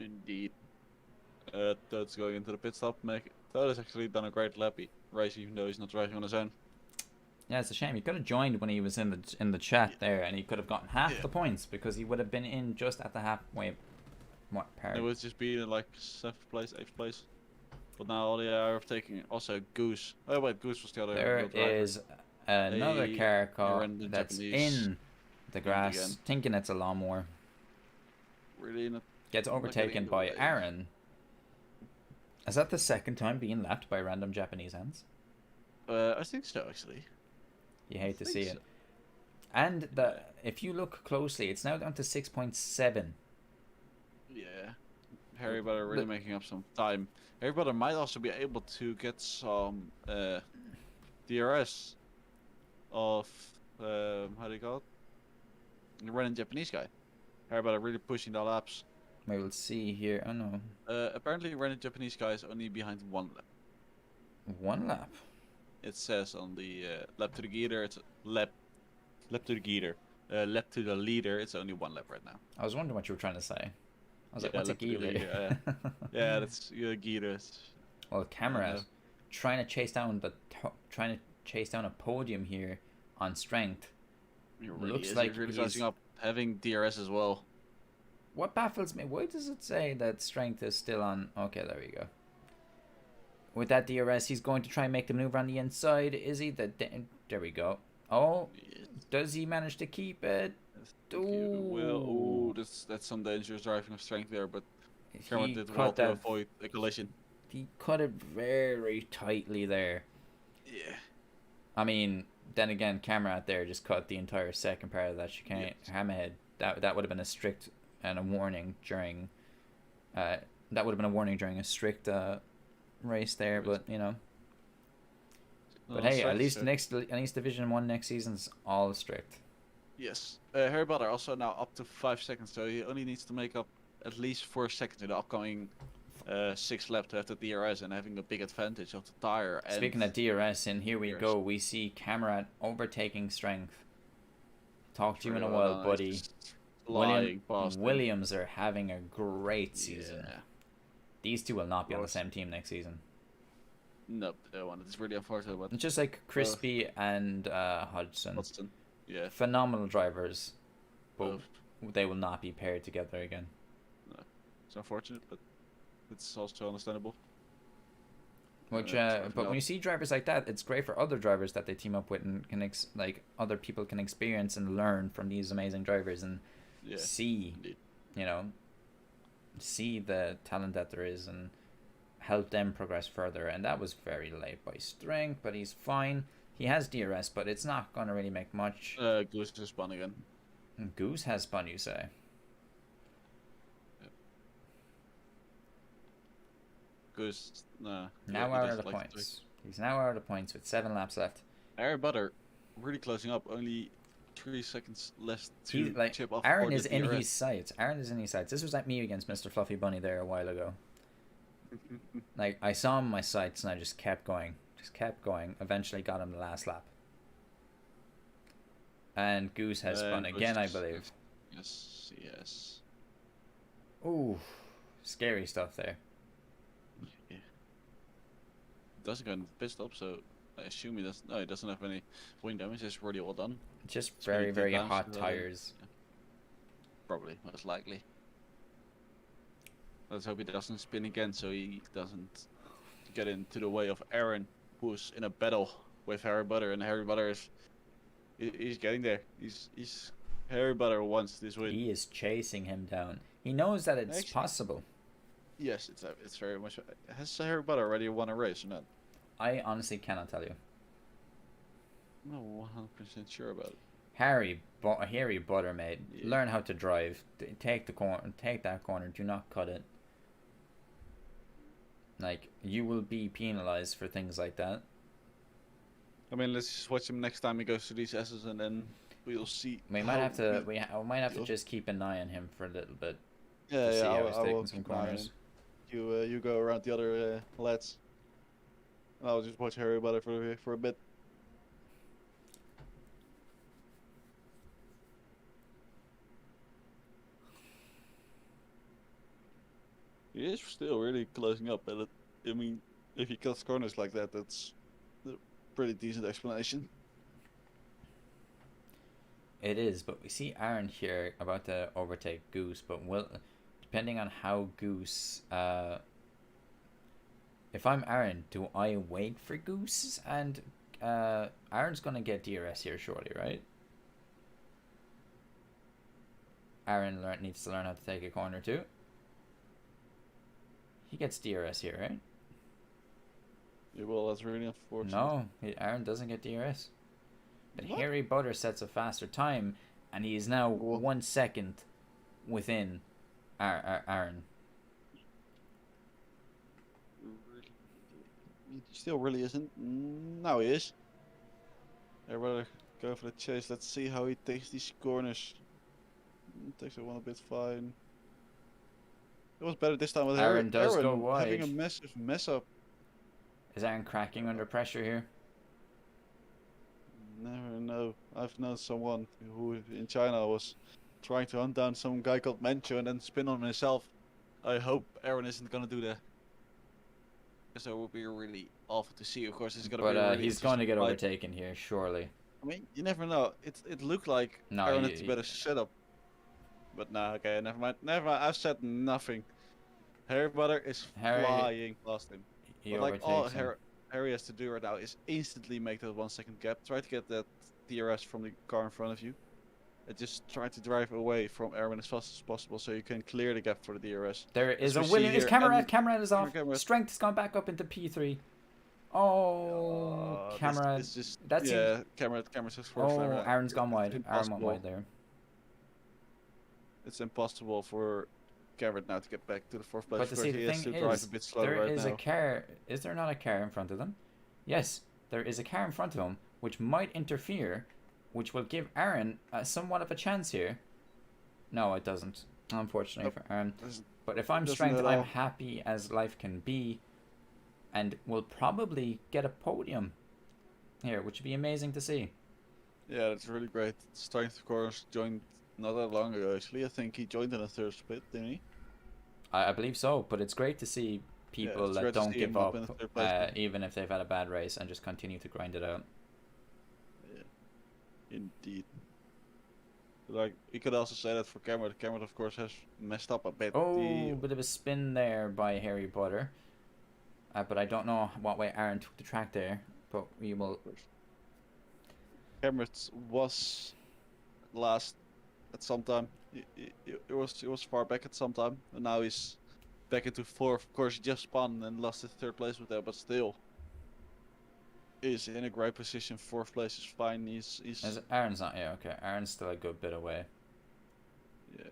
indeed. Toad's going into the pit stop. Toad has actually done a great race, even though he's not driving on his own. Yeah, it's a shame. He could have joined when he was in the chat there, and he could have gotten half the points because he would have been in just at the halfway part. It was just being in like 7th place, 8th place. But now all the are taking also Goose. Oh wait, Goose was the other. There is another car that's in the grass, thinking it's a lawnmower. Really not. Gets overtaken by Aaron. Is that the second time being lapped by random Japanese hands? I think so, actually. You I hate to think see so. it. And Yeah. if you look closely, it's now down to 6.7. Yeah. Harry Potter really making up some time. Harry Potter might also be able to get some DRS of how do you call it? The running Japanese guy. Harry Potter really pushing the laps. We will see here. Oh no, Apparently, running Japanese guy is only behind 1 lap. one lap. It says on the lap to the leader, it's lap to the leader. Lap to the leader, it's only 1 lap right now. I was wondering what you were trying to say. I was like, Yeah, what's a lap to the geeler? leader. Yeah, that's Gita. Well, I don't know. Cameras trying to chase down a podium here on strength. He really Looks is. like He's really he's. closing up, having DRS as well. What baffles me? Why does it say that strength is still on? Okay, there we go. With that DRS, he's going to try and make the maneuver on the inside. Is he? There we go. Oh, Yes. does he manage to keep it? Well, Ooh. that's some dangerous driving of strength there, but Cameron He did well cut to that. avoid a collision. He cut it very tightly there. Yeah. I mean, then again, camera out there just cut the entire second part of that chicane. Yes. Hammerhead. That would have been a strict and a warning during. That would have been a warning during a strict race there, but you know. But hey, at least Division 1 next season's all strict. Yes. Harry Potter also now up to 5 seconds, so he only needs to make up at least 4 seconds in the upcoming 6 laps to have the DRS and having a big advantage of the tire. And Speaking of DRS, and here we DRS. go. We see Cameron overtaking strength. Talk to you in a Pretty while, well, buddy. just flying past him. Williams are having a great season. Yeah. These two will not be on the course. same team next season. Nope, that one. It's really unfortunate, but It's just like Crispy and Hodgson. Boston. Yeah. Phenomenal drivers, but Both. they will not be paired together again. It's unfortunate, but it's also understandable. Which, sorry for but when that. you see drivers like that, it's great for other drivers that they team up with and can other people can experience and learn from these amazing drivers and Yeah. see, Indeed. you know, see the talent that there is and help them progress further. And that was very late by strength, but he's fine. He has DRS, but it's not going to really make much. Goose just spun again. Goose has spun, you say? Goose, nah. Now he out of doesn't the like to points. He's now out of the points with 7 laps left. Harry Butter, really closing up. Only 3 seconds left to chip off. Aaron for is the in DRS. his sights. Aaron is in his sights. This was like me against Mr. Fluffy Bunny there a while ago. Like, I saw him in my sights and I just kept going. Eventually got him the last lap. And Goose has spun again, I believe. Yes. Ooh, scary stuff there. Yeah. Doesn't go in pit stop, so I assume he doesn't. No, he doesn't have any wing damage. It's really all done. Just Spinning very, two very times hot without tires. Probably, most likely. Let's hope he doesn't spin again, so he doesn't get into the way of Aaron, who's in a battle with Harry Butter, and Harry Butter he's getting there. He's Harry Butter wants this win. He is chasing him down. He knows that it's possible. Yes, it's very much. Has Harry Butter already won a race or not? I honestly cannot tell you. I'm not 100% sure about it. Harry Butter, mate. Yeah. Learn how to drive. Take that corner. Do not cut it. Like, you will be penalized for things like that. I mean, let's just watch him next time he goes to these S's, and then we'll see. We might have to. We might have to just keep an eye on him for a little bit. Yeah, see how he's I taking will some keep an eye on corners. him. You go around the other lads. And I'll just watch Harry Butter for a bit. He is still really closing up, but I mean, if he cuts corners like that, that's a pretty decent explanation. It is, but we see Aaron here about to overtake Goose, but depending on how Goose. If I'm Aaron, do I wait for Goose? And Aaron's gonna get DRS here shortly, right? Aaron needs to learn how to take a corner too. He gets DRS here, right? Yeah, well, that's really unfortunate. No, Aaron doesn't get DRS. But What? Harry Butter sets a faster time, and he is now Well, 1 second within Aaron. he still really isn't. Now he is. I'd rather go for the chase. Let's see how he takes these corners. Takes it one a bit fine. It was better this time with Aaron does go Aaron having a wide. massive mess up. Is Aaron cracking under pressure here? Never know. I've known someone who in China was trying to hunt down some guy called Mancho and then spin on himself. I hope Aaron isn't gonna do that. Because that would be really awful to see. Of course, it's gonna be But a really he's going to interesting get fight. overtaken here, surely. I mean, you never know. It looked like No, Aaron had a better setup. But nah, okay, never mind. Never mind. I've said nothing. Harry Potter is Harry, flying past him. he But like all overtakes him. Harry has to do right now is instantly make that 1 second gap. Try to get that DRS from the car in front of you. And just try to drive away from Aaron as fast as possible so you can clear the gap for the DRS. There is a we see Williams. here, Cameron is off. Cameron- Strength has gone back up into P3. Oh, Cameron. This just That's yeah, camera says for Oh, Aaron's gone wide. Aaron went impossible. wide there. It's impossible for Cameron now to get back to the fourth place. But to because see, he the has to thing drive is, a bit slower there right is now. a car. Is there not a car in front of them? Yes, there is a car in front of him, which might interfere, which will give Aaron somewhat of a chance here. No, it doesn't. Unfortunately Nope. for Aaron. Doesn't- But if I'm doesn't strength, at I'm all. happy as life can be, and will probably get a podium here, which would be amazing to see. Yeah, that's really great. Strength of course joined not that long ago actually. I think he joined in a third split, didn't he? I believe so, but it's great to see people it's that great to don't see give him up up, in the third place. even if they've had a bad race, and just continue to grind it out. Yeah, indeed. Like you could also say that for Cameron. Cameron of course has messed up a bit. Oh, bit of a spin there by Harry Potter. But I don't know what way Aaron took the track there, but we will... Cameron was last at some time. It was far back at some time, and now he's back into fourth. Of course, he just spun and lost his third place with that, but still is in a great position. Fourth place is fine. He's Aaron's not... Yeah, okay. Aaron's still a good bit away. yeah.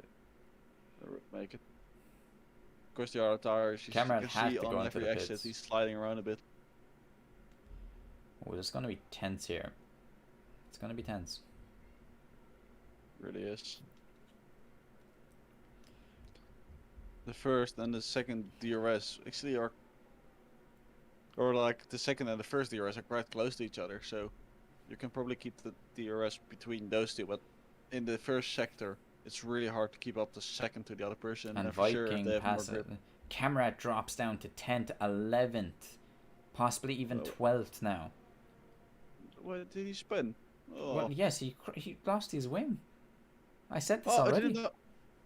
Make it. Of course, the other tires. You Cameron can had see to on go into every the exit pits. he's sliding around a bit. Oh, there's going to be tense here. It's going to be tense. Really is. The first and the second DRS actually are, or like the second and the first DRS are quite close to each other, so you can probably keep the DRS between those two. But in the first sector, it's really hard to keep up the second to the other person. And for sure, if Viking they have more passes... grip. Camera drops down to 10th, 11th. Possibly even Oh. 12th now. What did he spin? Oh, Well, yes, he lost his win. I said this oh already.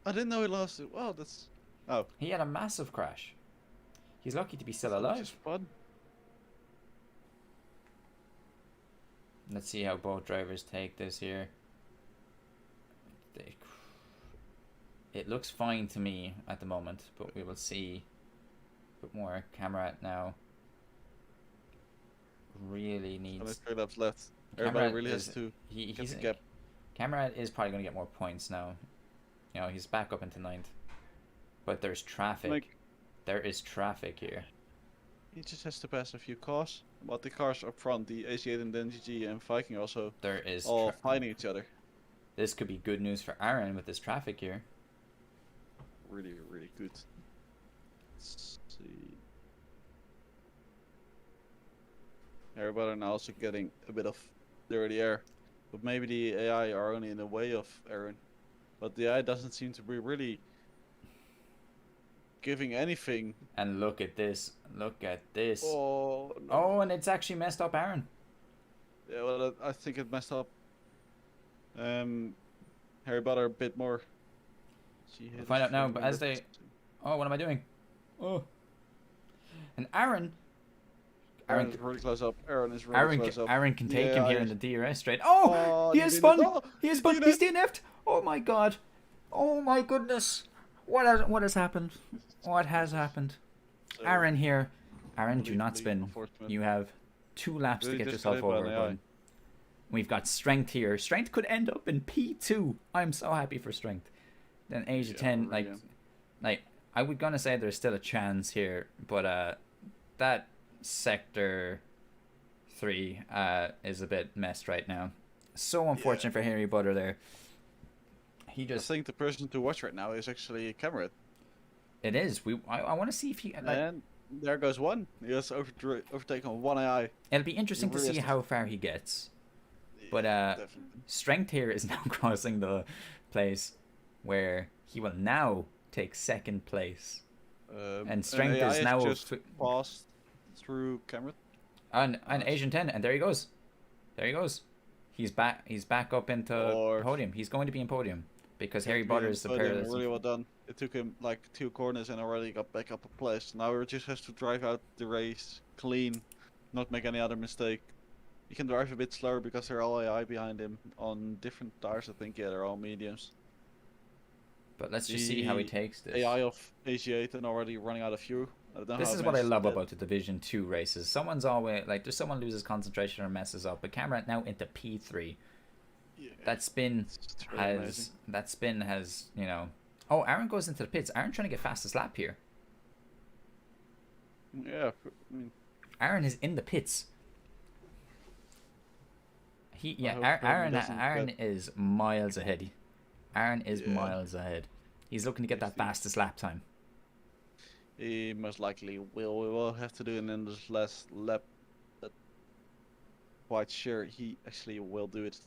I didn't know he lost it. Wow, that's. Oh. He had a massive crash. He's lucky to be still That's alive. just fun. Let's see how both drivers take this here. It looks fine to me at the moment, but we will see. Put more camera now. Really Only needs. 3 laps left. Everybody Camera really is, has to get he's the gap. Camera is probably going to get more points now. You know, he's back up into 9th. But there's traffic. Like, There is traffic here. he just has to pass a few cars. But the cars up front, the AC8 and the NGG and Viking also There is all fighting each other. This could be good news for Aaron with this traffic here. Really, really good. Let's see. Everybody now also getting a bit of dirty air. But maybe the AI are only in the way of Aaron. But the AI doesn't seem to be really giving anything. And look at this. Look at this. Oh, no. Oh, and it's actually messed up Aaron. Yeah, well, I think it messed up Harry Potter a bit more. We'll find out now, but as they... Oh, what am I doing? Oh. And Aaron Aaron is really close up. Aaron is really close up. Aaron can take him Yeah, here I- in the DRS straight. Oh, Oh, he you has did spun. it. Oh, He has you spun. did He's it. DNF'd. Oh my god. Oh my goodness. What has happened? What has happened? So- Aaron here Aaron, do not Unbelievably spin. unfortunate. You have 2 laps Really to get just got yourself hit by over. an AI. But we've got Strength here. Strength could end up in P2. I'm so happy for Strength. Then Asia Yeah, 10, really am. like I would gonna say there's still a chance here, but that sector 3 is a bit messed right now. So unfortunate for Harry Butter there. He I just think the person to watch right now is actually Cameron. it is. I want to see if he like. And there goes one. He has overtaken one AI. It'll be interesting really to see has to- how far he gets. But Definitely. Strength here is now crossing the place where he will now take second place. And Strength AI is now just passed through Cameron. on Asian 10, and there he goes. There he goes. He's back up into podium. He's going to be in podium because Harry Butter is the pair that's really well done. It took him like 2 corners and already got back up a place. Now he just has to drive out the race clean, not make any other mistake. He can drive a bit slower because they're all AI behind him on different tires. I think they're all mediums. But let's just see how he takes this. AI of AG8 and already running out of fuel. This is what I love about the Division 2 races. Someone's always like, there's someone loses concentration or messes up. But Cameron now into P3. Yeah, That spin has, you know. Oh, Aaron goes into the pits. Aaron trying to get fastest lap here. Yeah, I mean, Aaron is in the pits. Aaron is miles ahead. Aaron is miles ahead. He's looking to get that fastest lap time. He most likely will. We will have to do an endless last lap. But quite sure he actually will do it.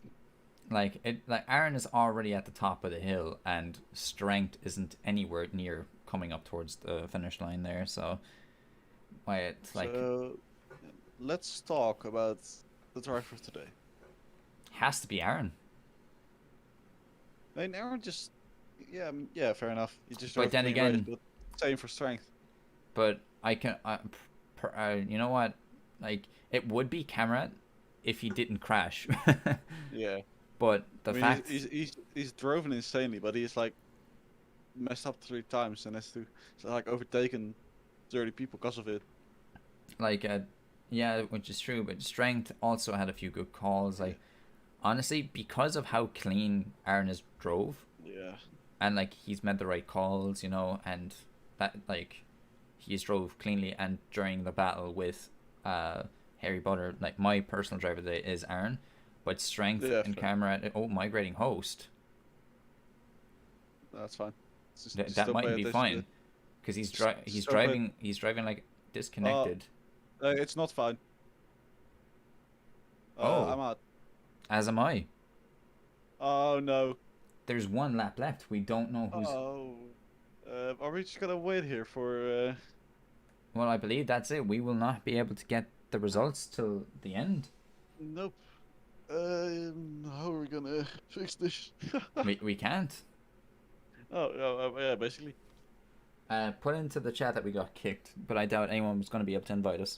Like Aaron is already at the top of the hill, and Strength isn't anywhere near coming up towards the finish line there. So, So, let's talk about the driver of today. Has to be Aaron. I mean, Aaron just, yeah, fair enough. He just. But then again, but same for Strength. But you know what? Like, it would be Cameron if he didn't crash. Yeah. But the fact he's driven insanely, but he's like messed up 3 times and has to overtaken 30 people because of it. Like, yeah, which is true. But Strength also had a few good calls. Like, honestly, because of how clean Aaron has drove. Yeah. And like he's made the right calls, you know, and that like he's drove cleanly. And during the battle with Harry Butter, like my personal driver today is Aaron. But Strength and Camera, migrating host. That's fine. That might be fine, because he's driving like disconnected. It's not fine. I'm out. As am I. Oh no. There's 1 lap left. We don't know who's. Oh. Are we just gonna wait here for? Well, I believe that's it. We will not be able to get the results till the end. Nope. How are we gonna fix this? we can't. Yeah, basically. Put into the chat that we got kicked, but I doubt anyone was going to be able to invite us.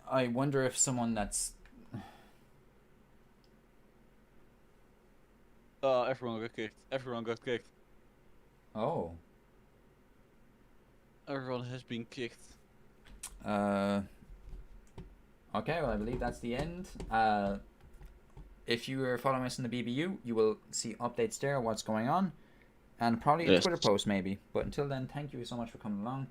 I wonder if someone that's... Everyone got kicked. Everyone got kicked. Oh. Everyone has been kicked. Okay, well, I believe that's the end. If you are following us in the BBU, you will see updates there, what's going on, and probably a Twitter post maybe. But until then, thank you so much for coming along.